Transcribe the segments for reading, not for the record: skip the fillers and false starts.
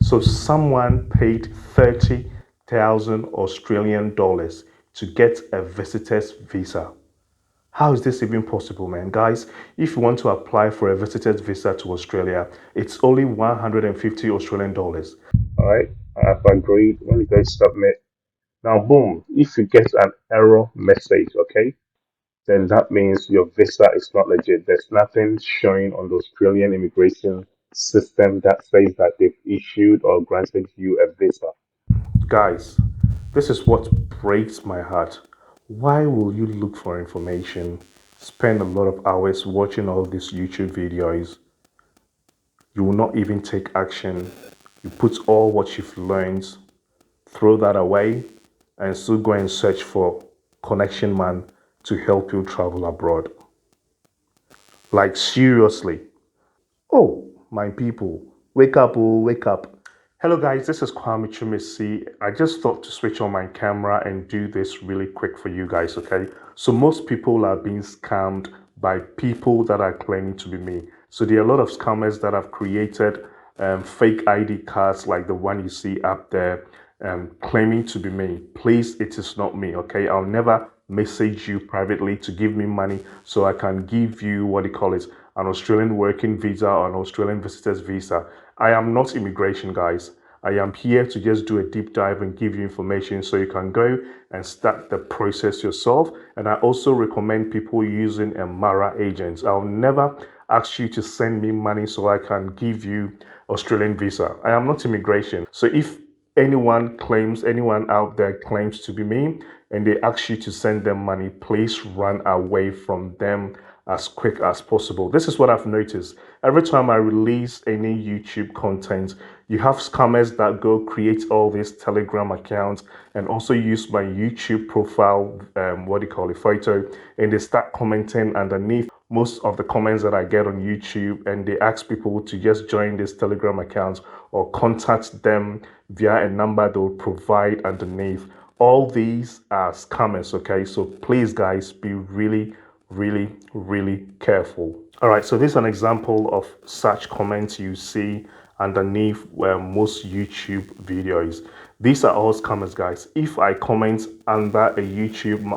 So someone paid 30,000 Australian dollars to get a visitor's visa. How is this even possible, man? Guys, if you want to apply for a visitor's visa to Australia, it's only 150 Australian dollars. All right, I've agreed. When you guys submit, now boom, if you get an error message, okay, then that means your visa is not legit. There's nothing showing on the Australian immigration system that says that they've issued or granted you a visa. Guys, this is what breaks my heart. Why will you look for information, spend a lot of hours watching all these YouTube videos? You will not even take action. You put all what you've learned, throw that away, and still go and search for connection man to help you travel abroad. Like seriously. Oh, my people, wake up, oh, wake up. Hello guys, this is Kwame Twumasi. I just thought to switch on my camera and do this really quick for you guys, okay? So most people are being scammed by people that are claiming to be me. So there are a lot of scammers that have created fake ID cards like the one you see up there, claiming to be me. Please, it is not me, okay? I'll never message you privately to give me money so I can give you what do you call it, an Australian working visa or an Australian visitor's visa. I am not immigration, guys. I am here to just do a deep dive and give you information so you can go and start the process yourself. And I also recommend people using a Mara agent. I'll never ask you to send me money so I can give you Australian visa. I am not immigration. So if anyone out there claims to be me and they ask you to send them money, please run away from them as quick as possible. This is what I've noticed. Every time I release any YouTube content, you have scammers that go create all these Telegram accounts and also use my YouTube profile, photo, and they start commenting underneath most of the comments that I get on YouTube, and they ask people to just join this Telegram account or contact them via a number they'll provide underneath. All these are scammers, okay? So please, guys, be really careful. All right, so this is an example of such comments you see underneath most YouTube videos. These are all scammers, guys. If I comment under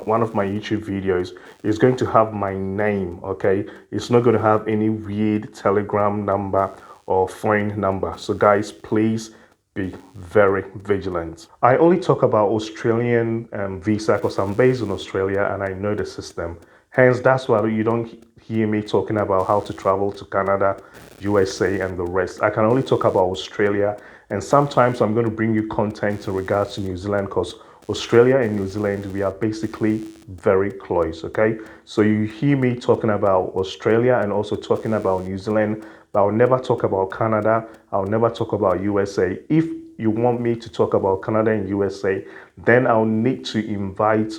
one of my YouTube videos, it's going to have my name, okay? It's not going to have any weird Telegram number or phone number. So guys, please be very vigilant. I only talk about Australian visa because I'm based in Australia and I know the system. Hence, that's why you don't hear me talking about how to travel to Canada, USA, and the rest. I can only talk about Australia, and sometimes I'm going to bring you content in regards to New Zealand because Australia and New Zealand, we are basically very close, okay? So you hear me talking about Australia and also talking about New Zealand, but I'll never talk about Canada. I'll never talk about USA. If you want me to talk about Canada and USA, then I'll need to invite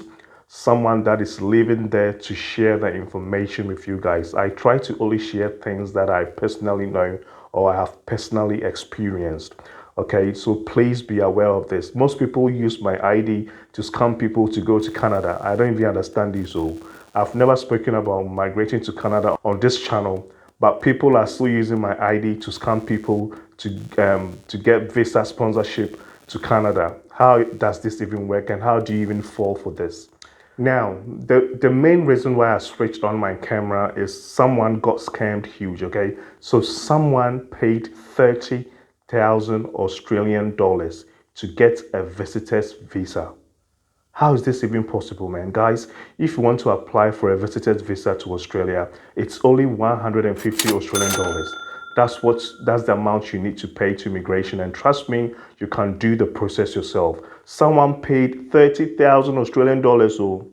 someone that is living there to share the information with you guys. I try to only share things that I personally know or I have personally experienced. Okay, so please be aware of this. Most people use my ID to scam people to go to Canada. I don't even understand this. So I've never spoken about migrating to Canada on this channel, but people are still using my ID to scam people to get visa sponsorship to Canada. How does this even work, and how do you even fall for this? Now, the main reason why I switched on my camera is someone got scammed huge, okay? So someone paid 30,000 Australian dollars to get a visitor's visa. How is this even possible, man? Guys, if you want to apply for a visitor's visa to Australia, it's only 150 Australian dollars. That's the amount you need to pay to immigration, and trust me, you can do the process yourself. Someone paid 30,000 Australian dollars, or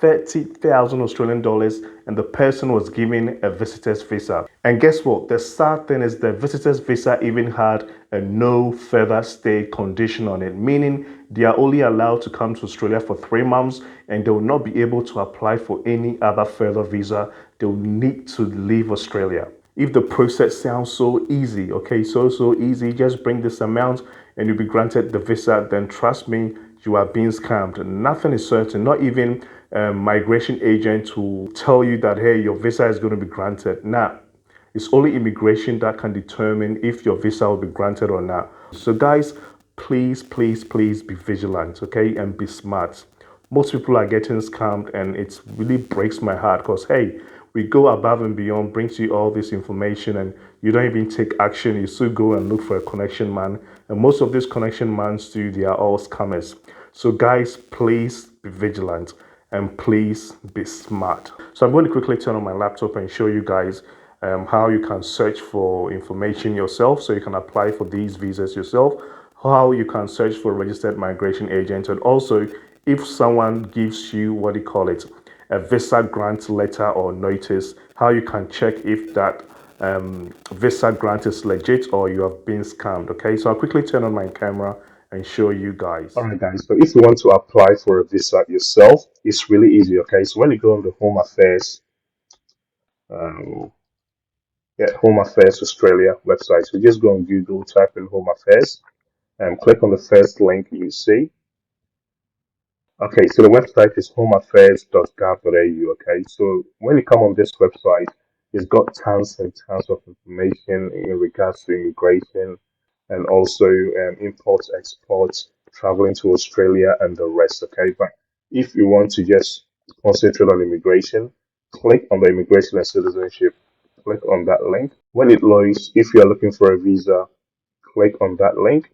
30,000 Australian dollars, and the person was given a visitor's visa. And guess what? The sad thing is the visitor's visa even had a no further stay condition on it, meaning they are only allowed to come to Australia for 3 months and they will not be able to apply for any other further visa. They will need to leave Australia. If the process sounds so easy, okay, so easy, just bring this amount and you'll be granted the visa, then trust me, you are being scammed. Nothing is certain, not even migration agents who tell you that, hey, your visa is going to be granted. Nah, It's only immigration that can determine if your visa will be granted or not. So guys, please, please, please be vigilant, okay, and be smart. Most people are getting scammed, and it really breaks my heart because hey, we go above and beyond, brings you all this information, and you don't even take action. You still go and look for a connection man, and most of these connection mans too, they are all scammers. So guys, please be vigilant and please be smart. So I'm going to quickly turn on my laptop and show you guys how you can search for information yourself so you can apply for these visas yourself, how you can search for registered migration agent, and also if someone gives you what do you call it, a visa grant letter or notice, how you can check if that visa grant is legit or you have been scammed. Okay, so I'll quickly turn on my camera and show you guys. All right, guys. So if you want to apply for a visa yourself, it's really easy. Okay, so when you go on the Home Affairs, um, yeah, Home Affairs Australia website, so just go on Google, type in Home Affairs, and click on the first link you see. Okay, so the website is homeaffairs.gov.au. Okay, so when you come on this website, it's got tons and tons of information in regards to immigration and also imports, exports, traveling to Australia, and the rest. Okay, but if you want to just concentrate on immigration, click on the immigration and citizenship, click on that link. When it loads, if you are looking for a visa, click on that link.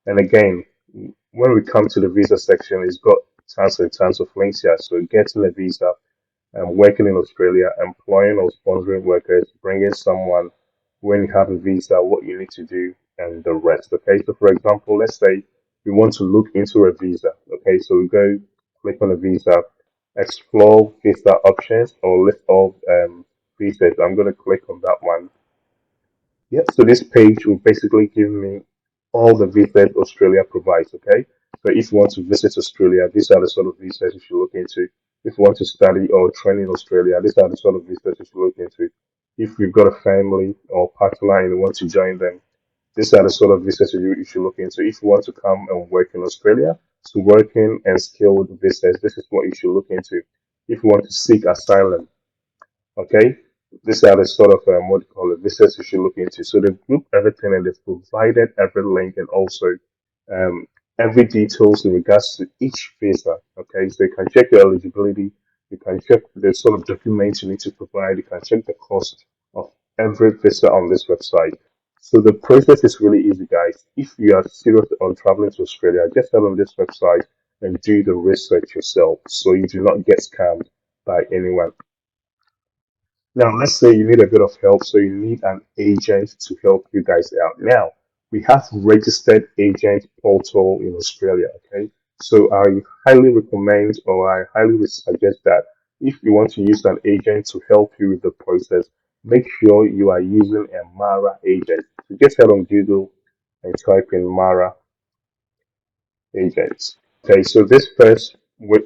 And again, when we come to the visa section, it's got tons and tons of links here. So getting a visa, working in Australia, employing or sponsoring workers, bringing someone when you have a visa, what you need to do, and the rest. Okay, so for example, let's say we want to look into a visa. Okay, so we go click on a visa, explore visa options or list of visas. I'm going to click on that one. Yeah, so this page will basically give me all the visas Australia provides, okay? So if you want to visit Australia, these are the sort of visas you should look into. If you want to study or train in Australia, these are the sort of visas you should look into. If you've got a family or partner and you want to join them, these are the sort of visas you should look into. If you want to come and work in Australia, so working and skilled visas, this is what you should look into. If you want to seek asylum, okay, these are the sort of what do you call it, visas you should look into. So they've grouped everything and they've provided every link and also um, every details in regards to each visa. Okay, so you can check your eligibility, you can check the sort of documents you need to provide, you can check the cost of every visa on this website. So the process is really easy, guys. If you are serious on traveling to Australia, just head on this website and do the research yourself so you do not get scammed by anyone. Now, let's say you need a bit of help, so you need an agent to help you guys out. Now, we have registered agent portal in Australia, okay? So I highly recommend or I highly would suggest that if you want to use an agent to help you with the process, make sure you are using a Mara agent. So just head on Google and type in Mara agents. Okay, so this first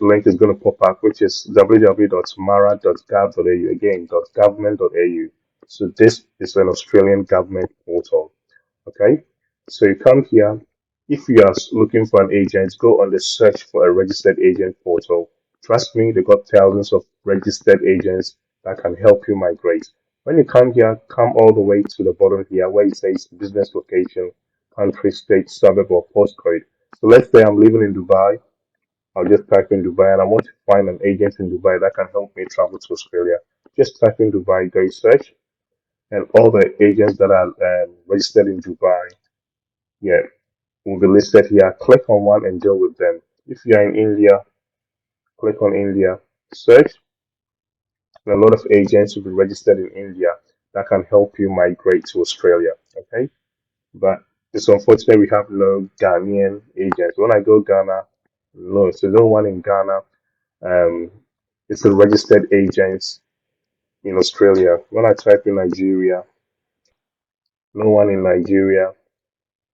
link is going to pop up, which is www.mara.gov.au. Again, .government.au. So this is an Australian government portal. Okay, so you come here. If you are looking for an agent, go on the search for a registered agent portal. Trust me, they got thousands of registered agents that can help you migrate. When you come here, come all the way to the bottom here where it says business location, country, state, suburb, or postcode. So let's say I'm living in Dubai. I'll just type in Dubai and I want to find an agent in Dubai that can help me travel to Australia. Just type in Dubai, go search, and all the agents that are registered in Dubai, yeah, will be listed here. Click on one and deal with them. If you are in India, click on India, search, and a lot of agents will be registered in India that can help you migrate to Australia. Okay, but it's unfortunate we have no Ghanaian agents. When I go Ghana, no, so no one in Ghana. Um, it's a registered agent in Australia. When I type in Nigeria, no one in Nigeria.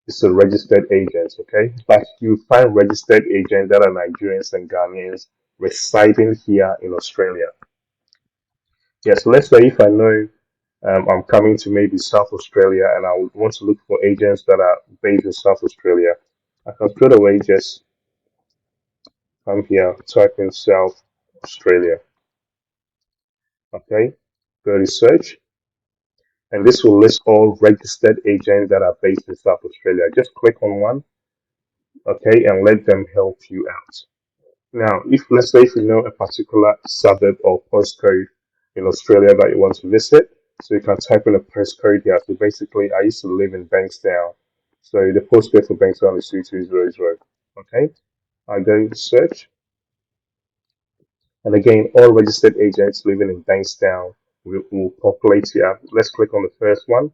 It's a registered agent, okay? But you find registered agents that are Nigerians and Ghanaians residing here in Australia. Yes, let's say if I know I'm coming to maybe South Australia and I would want to look for agents that are based in South Australia, I can straight away just come here, type in South Australia, okay? Go to search. And this will list all registered agents that are based in South Australia. Just click on one, okay, and let them help you out. Now, if let's say if you know a particular suburb or postcode in Australia that you want to visit, so you can type in a postcode here. So basically, I used to live in Bankstown, so the postcode for Bankstown is 2200. Okay, I go to search, and again, all registered agents living in Bankstown will populate here. Let's click on the first one.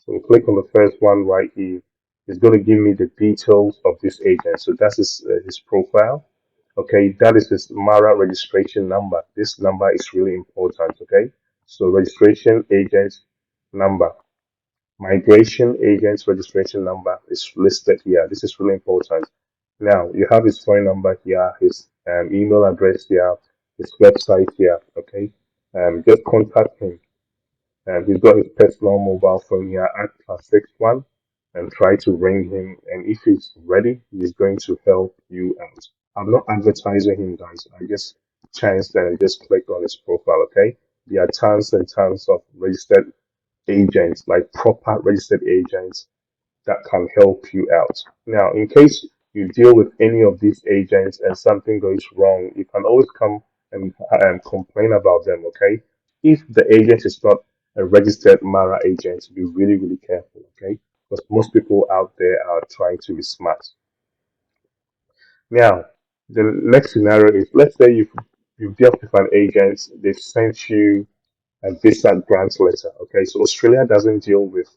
So click on the first one right here. It's going to give me the details of this agent. So that's his profile. Okay, that is his MARA registration number. This number is really important. Okay, so registration agent number, migration agent's registration number is listed here. This is really important. Now you have his phone number here, his email address here, his website here. Okay, just contact him. He's got his personal mobile phone here at +61 and try to ring him. And if he's ready, he's going to help you out. I'm not advertising him, guys. I just chanced and just clicked on his profile. Okay, there are tons and tons of registered agents, like proper registered agents that can help you out. Now, in case you deal with any of these agents and something goes wrong, you can always come and complain about them, okay? If the agent is not a registered Mara agent, be really, really careful, okay? Because most people out there are trying to be smart. Now, the next scenario is, let's say you've dealt with an agent, they've sent you a visa grant letter. Okay, so Australia doesn't deal with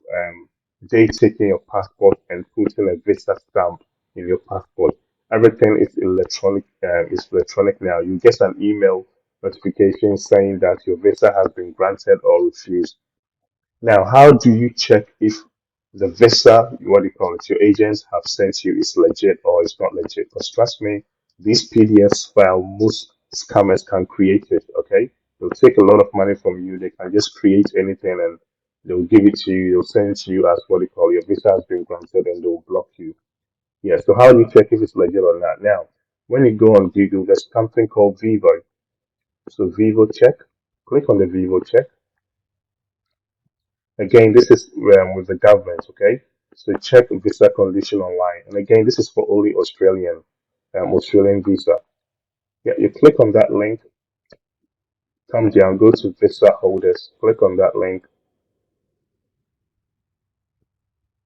they taking your passport and putting a visa stamp in your passport. Everything is electronic. Is electronic now. You get an email notification saying that your visa has been granted or refused. Now, how do you check if the visa, what do you call it, your agents have sent you is legit or it's not legit? Because trust me, these PDFs file, most scammers can create it, okay? They'll take a lot of money from you. They can just create anything and they'll give it to you. They'll send it to you as what do you call your visa has been granted and they'll block you. Yeah, so how do you check if it's legit or not? Now, when you go on Google, there's something called Vivo. So Vivo check, click on the Vivo check. Again, this is with the government, okay? So check visa condition online. And again, this is for only Australian visa. Yeah, you click on that link, come down, go to visa holders, click on that link.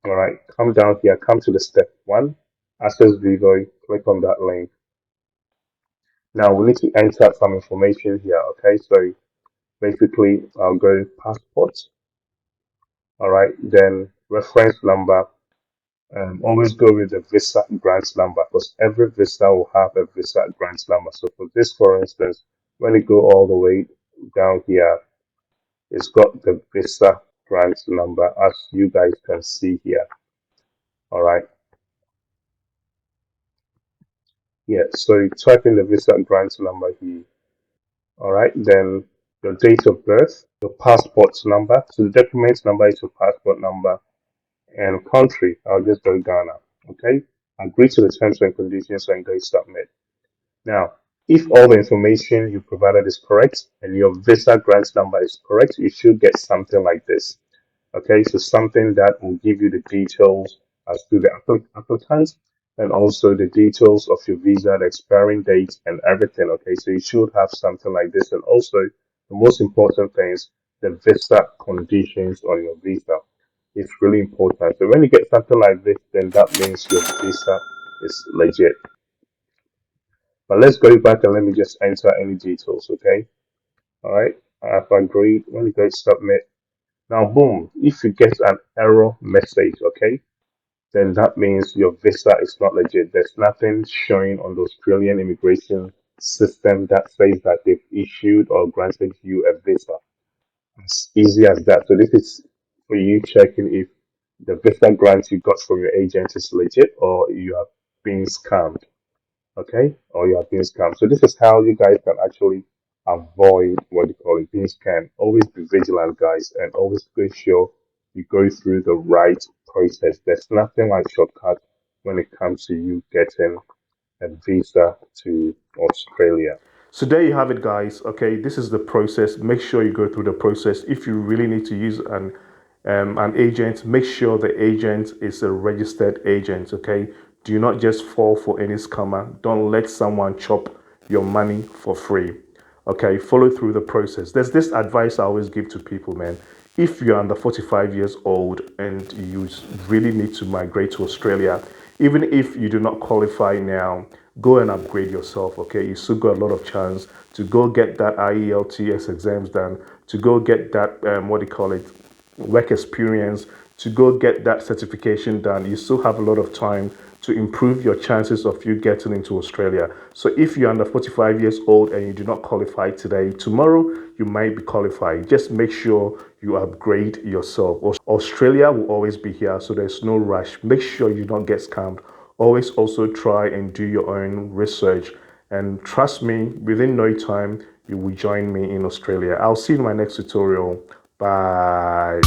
All right, come down here, come to the step one, access Vivo, click on that link. Now we need to enter some information here, okay? So basically, I'll go passport, all right, then reference number. Always go with the visa grant number because every visa will have a visa grant number. So for this, for instance, when you go all the way down here, it's got the visa grant number as you guys can see here. All right. Yeah. So you type in the visa grant number here. All right. Then your date of birth, your passport number. So the document number is your passport number and country. I'll just go Ghana. Okay. Agree to the terms and conditions and go submit. Now, if all the information you provided is correct and your visa grant number is correct, you should get something like this. Okay, so something that will give you the details as to the applicant and also the details of your visa, the expiring date, and everything. Okay, so you should have something like this. And also, the most important thing is the visa conditions on your visa. It's really important. So when you get something like this, then that means your visa is legit. But let's go back and let me just enter any details, okay? All right, I've agreed. Let me go submit. Now, boom, if you get an error message, okay, then that means your visa is not legit. There's nothing showing on the Australian immigration system that says that they've issued or granted you a visa. As easy as that. So this is for you checking if the visa grant you got from your agent is legit or you are being scammed. Okay, or you are being scammed. So this is how you guys can actually avoid what you call it being scammed. Always be vigilant, guys, and always make sure you go through the right process. There's nothing like shortcut when it comes to you getting a visa to Australia. So there you have it, guys. Okay, this is the process. Make sure you go through the process. If you really need to use an agent, make sure the agent is a registered agent. Okay, do not just fall for any scammer. Don't let someone chop your money for free. Okay, follow through the process. There's this advice I always give to people, man. If you're under 45 years old and you really need to migrate to Australia, even if you do not qualify now, go and upgrade yourself. Okay, you still got a lot of chance to go get that IELTS exams done, to go get that what do you call it, work experience, to go get that certification done. You still have a lot of time to improve your chances of you getting into Australia. So if you're under 45 years old and you do not qualify today, tomorrow you might be qualified. Just make sure you upgrade yourself. Australia will always be here, so there's no rush. Make sure you don't get scammed. Always also try and do your own research. And trust me, within no time, you will join me in Australia. I'll see you in my next tutorial. Bye.